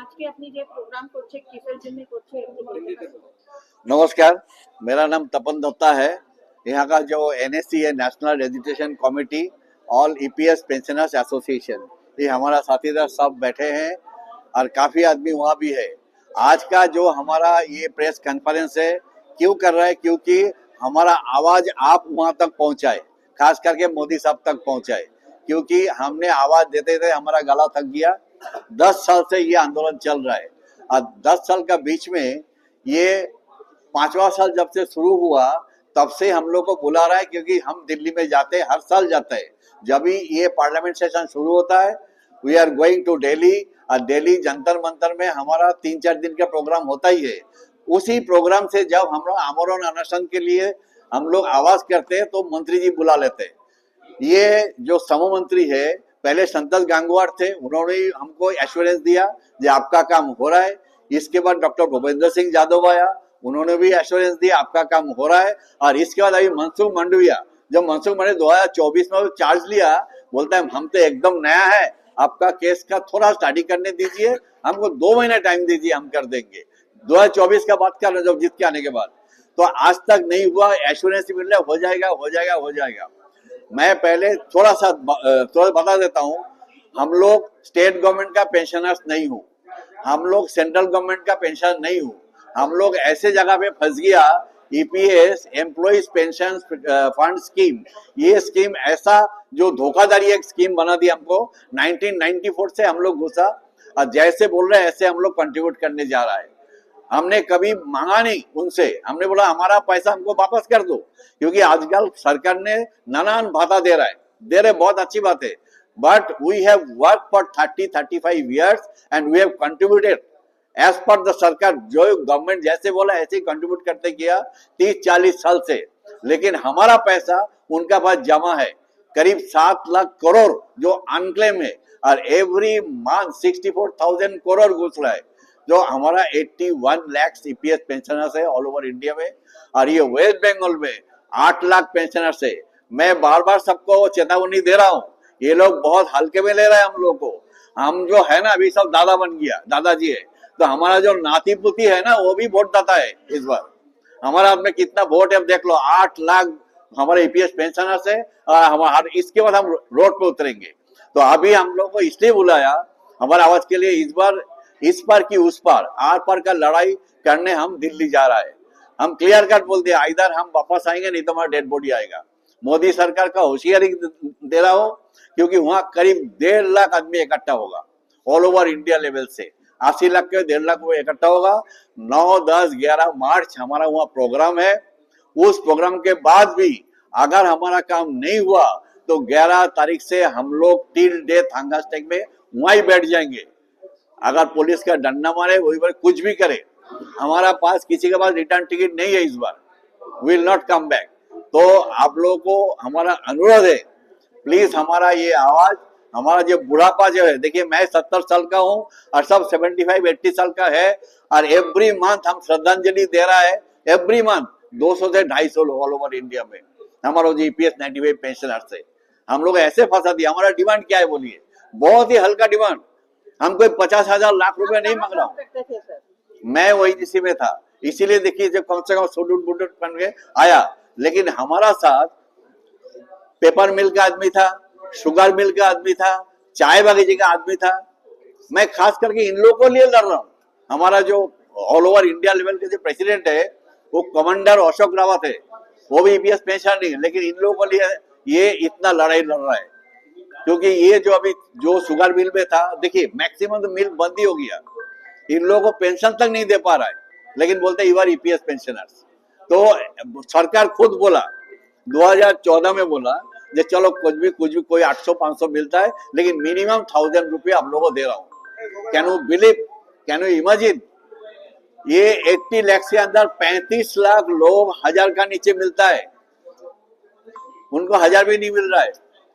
আজকে আপনি যে প্রোগ্রাম করছে কিসের জন্য করছে একটু বলতে পারবেন? नमस्कार, मेरा नाम तपन दत्ता है। यहाँ का जो एनएससी है, national registration committee all EPS pensioners association, ये हमारा साथीदार सब बैठे हैं और काफी आदमी वहाँ भी है। आज का जो हमारा ये प्रेस कॉन्फ्रेंस है क्यों कर रहा है, क्योंकि हमारा आवाज आप वहाँ तक पहुँचाए, खास करके मोदी साहब तक पहुँचाए, क्योंकि हमने आवाज देते थे हमारा गला थक गया। 10 साल से ये आंदोलन चल रहा है और 10 साल का बीच में ये 5वां साल जब से शुरू हुआ तब से हम लोग को बुला रहा है, क्योंकि हम दिल्ली में जाते हैं, हर साल जाते हैं। जब भी ये पार्लियामेंट सेशन शुरू होता है we are going to Delhi, और दिल्ली जंतर मंतर में हमारा 3-4 दिन का प्रोग्राम होता ही है। उसी प्रोग्राम से जब हम लोग आमरण अनशन के लिए हम लोग आवाज करते हैं तो मंत्री जी बुला लेते हैं। ये जो समूह मंत्री है, पहले संतोष गंगवार थे, उन्होंने हमको एश्योरेंस दिया कि आपका काम हो रहा है। इसके बाद डॉक्टर भूपेंद्र सिंह यादव आया, उन्होंने भी एश्योरेंस दिया आपका काम हो रहा है। और इसके बाद अभी मनसुख मांडविया, जब मनसुख मांडविया 2024 में चार्ज लिया, बोलता है हम तो एकदम नया है, आपका केस का थोड़ा स्टडी करने दीजिए, हमको 2 महीना टाइम दीजिए, हम कर देंगे। 2024 का बात कर रहे जब जीत के आने के बाद, तो आज तक नहीं हुआ। एश्योरेंस मिल रहा है हो जाएगा हो जाएगा हो जाएगा। मैं पहले थोड़ा बता देता हूँ, हम लोग स्टेट गवर्नमेंट का पेंशनर्स नहीं हूँ, हम लोग सेंट्रल गवर्नमेंट का पेंशन नहीं हूँ। हम लोग ऐसे जगह पे फंस गया, EPS employees pension fund scheme, ये स्कीम ऐसा जो धोखाधड़ी एक स्कीम बना दी हमको। 1994 से हम लोग घुसा और जैसे बोल रहे हैं ऐसे हम लोग कंट्रीब्यूट करने जा रहा है। हमने कभी मांगा नहीं उनसे, हमने बोला हमारा पैसा हमको वापस कर दो, क्योंकि आजकल सरकार ने नानान भाता दे रहे बहुत अच्छी बात है। But we have work for 30-35 years and we have contributed as पर द सरकार। जो गवर्नमेंट जैसे बोला ऐसे ही कंट्रीब्यूट करते किया 30-40 साल से। लेकिन हमारा पैसा उनका पास जमा है करीब 7 लाख करोड़ जो अनक्लेम है, और एवरी मंथ 64,000 करोड़ घुस रहा है। जो हमारा 81 लाख ईपीएस पेंशनर्स है ऑल ओवर इंडिया में, और ये वेस्ट बंगाल में 8 लाख पेंशनर्स है। मैं बार बार सबको चेतावनी दे रहा हूँ, ये लोग बहुत हल्के में ले रहे हैं हम लोग को। हम जो है ना अभी सब दादा बन गया, दादाजी है, तो हमारा जो नाती पुती है ना वो भी वोट दाता है। इस बार हमारा में कितना वोट है देख लो, 8 लाख हमारे ईपीएस पेंशनर्स है, और हमारे इसके बाद हम रोड पे उतरेंगे। तो अभी हम लोग को इसलिए बुलाया हमारे आवाज के लिए, इस पार की उस पार, आर पार का लड़ाई करने हम दिल्ली जा रहा है। हम क्लियर कट बोल दिया, इधर हम वापस आएंगे नहीं तो हमारा डेड बॉडी आएगा। मोदी सरकार का होशियारी दे रहा हो, क्योंकि वहां करीब 1.5 लाख आदमी इकट्ठा होगा ऑल ओवर इंडिया लेवल से। 80 लाख के 1.5 लाख वो इकट्ठा होगा। 9, 10, 11 मार्च हमारा वहाँ प्रोग्राम है। उस प्रोग्राम के बाद भी अगर हमारा काम नहीं हुआ तो 11 तारीख से हम लोग टिल डेथ हंगर स्ट्राइक में वहीं बैठ जाएंगे। अगर पुलिस का डंडा मारे, वही बार कुछ भी करे, हमारा पास किसी के पास रिटर्न टिकट नहीं है इस बार, विल नॉट कम बैक। तो आप लोगों को हमारा अनुरोध है, प्लीज हमारा ये आवाज, हमारा जो बुढ़ापा जो है, देखिए मैं 70 साल का हूँ और सब 75-80 साल का है, और एवरी मंथ हम श्रद्धांजलि दे रहा है। एवरी मंथ 200 से 250 ऑल ओवर इंडिया में हमारा जो ईपीएस 95 पेंशनर से हम लोग ऐसे फंसा दिया। हमारा डिमांड क्या है बोलिए, बहुत ही हल्का डिमांड। हम कोई 50,000 लाख रुपए नहीं मांग रहा हूँ। मैं वही इसी में था, इसीलिए देखिए जो कम से कम सूट बूट बन के आया। लेकिन हमारा साथ पेपर मिल का आदमी था, शुगर मिल का आदमी था, चाय बगीचे का आदमी था। मैं खास करके इन लोगों को लिए लड़ रहा हूँ। हमारा जो ऑल ओवर इंडिया लेवल के जो प्रेसिडेंट है वो कमांडर अशोक रावत है, वो भी ईपीएस पेंशन नहीं है, लेकिन इन लोगों को लिए ये इतना लड़ाई लड़ रहा है। क्योंकि ये जो अभी जो शुगर मिल में था, देखिए मैक्सिमम तो मिल बंद ही हो गया, इन लोगों को पेंशन तक नहीं दे पा रहा है, लेकिन बोलते यू आर ईपीएस पेंशनर्स। तो सरकार खुद बोला 2014 में बोला कि चलो कुछ भी कोई 800-500 मिलता है, लेकिन मिनिमम 1000 रुपये आप लोगों को दे रहा हूँ। Can you believe, can you imagine, ये 80 लाख से अंदर 35 लाख लोग 1000 का नीचे मिलता है, उनको 1000 भी नहीं मिल रहा है।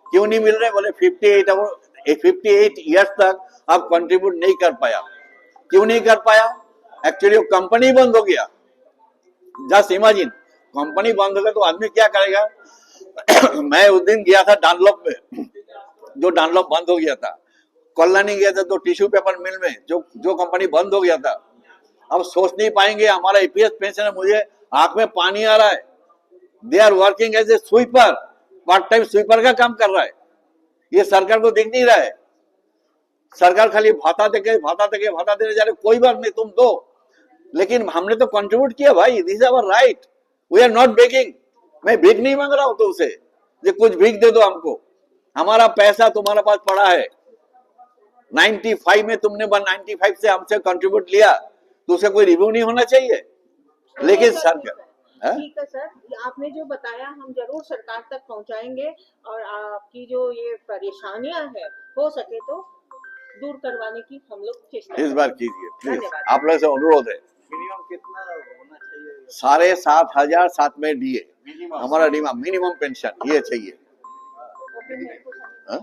क्यों नहीं मिल रहा है बोले 58 ईयर्स तक आप कंट्रीब्यूट नहीं कर पाया। क्यों नहीं कर पाया? एक्चुअली वो कंपनी बंद हो गया। जस्ट इमेजिन, कंपनी बंद हो गया तो आदमी क्या करेगा। मैं उस दिन गया था डानलॉप में, जो डानलॉप बंद हो गया था, कल्याणी गए थे तो टिश्यू पेपर मिल में जो कंपनी बंद हो गया था, अब सोच नहीं पाएंगे हमारा ईपीएस पेंशन, मुझे आंख में पानी आ रहा है। They are working as a sweeper, part time sweeper का काम कर रहा है। ये सरकार को दिख नहीं रहा है। सरकार खाली भाता देने जा रहे, कोई बात नहीं तुम दो, लेकिन हमने तो कंट्रीब्यूट किया भाई, this is our right, we are not begging. मैं भीख नहीं मांग रहा हूं तो उसे ये कुछ भीख दे दो हमको, हमारा पैसा तुम्हारे पास पड़ा है। 95 में तुमने 95 से हमसे कंट्रीब्यूट लिया, तो उसे कोई रिव्यू नहीं होना चाहिए। लेकिन सरकार, ठीक है सर, आपने जो बताया हम जरूर सरकार तक पहुंचाएंगे और आपकी जो ये परेशानियां हैं हो सके तो दूर करवाने की हम लोग चेष्टा इस बार कीजिए प्लीज, धन्यवाद। आप लोग से अनुरोध है। मिनिमम कितना होना चाहिए? 7,500 साथ में डीए, हमारा मिनिमम पेंशन ये चाहिए। ओके, मेरे को समझ हाँ?